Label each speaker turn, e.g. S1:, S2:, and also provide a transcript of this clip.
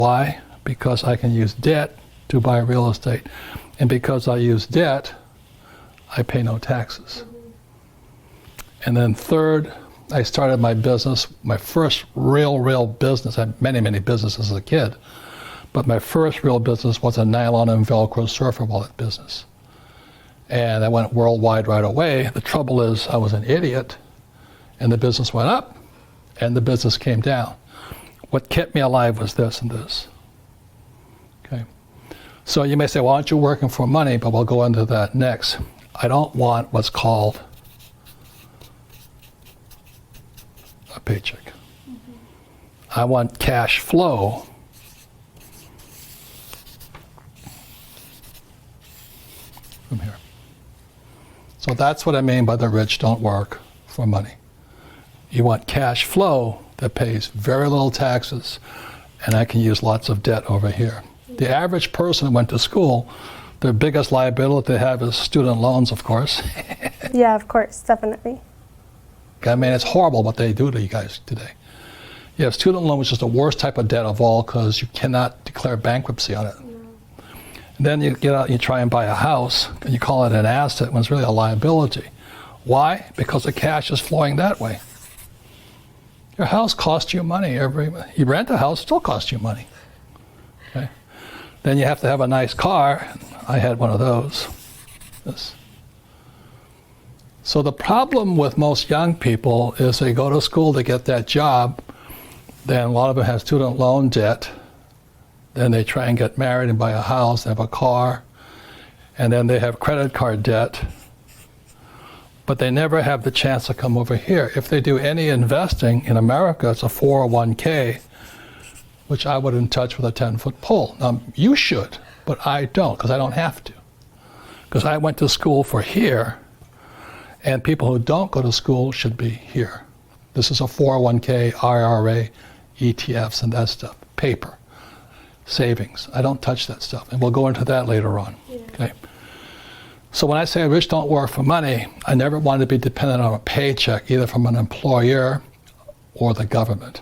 S1: Why? Because I can use debt to buy real estate. And because I use debt, I pay no taxes. And then third, I started my business, my first real business. I had many businesses as a kid, but my first real business was a nylon and Velcro surfer wallet business. And I went worldwide right away. The trouble is I was an idiot, and the business went up, and the business came down. What kept me alive was this and this. Okay. So you may say, well, aren't you working for money? But we'll go into that next. I don't want what's called a paycheck. I want cash flow. From here. So that's what I mean by the rich don't work for money. You want cash flow that pays very little taxes, and I can use lots of debt over here. The average person who went to school, their biggest liability they have is student loans, of course.
S2: Yeah, of course, definitely.
S1: I mean, it's horrible what they do to you guys today. You have student loan, which is the worst type of debt of all because you cannot declare bankruptcy on it. And then you get out, you try and buy a house, and you call it an asset when it's really a liability. Why? Because the cash is flowing that way. Your house costs you money. You rent a house, it still costs you money. Okay? Then you have to have a nice car. I had one of those. This. So the problem with most young people is they go to school to get that job, then a lot of them have student loan debt, then they try and get married and buy a house, and have a car, and then they have credit card debt, but they never have the chance to come over here. If they do any investing in America, it's a 401k, which I wouldn't touch with a 10-foot pole. Now, you should, but I don't, because I don't have to. Because I went to school for here, and people who don't go to school should be here. This is a 401k, IRA, ETFs, and that stuff, paper, savings. I don't touch that stuff, and we'll go into that later on. Yeah. Okay. So when I say rich don't work for money, I never wanted to be dependent on a paycheck, either from an employer or the government.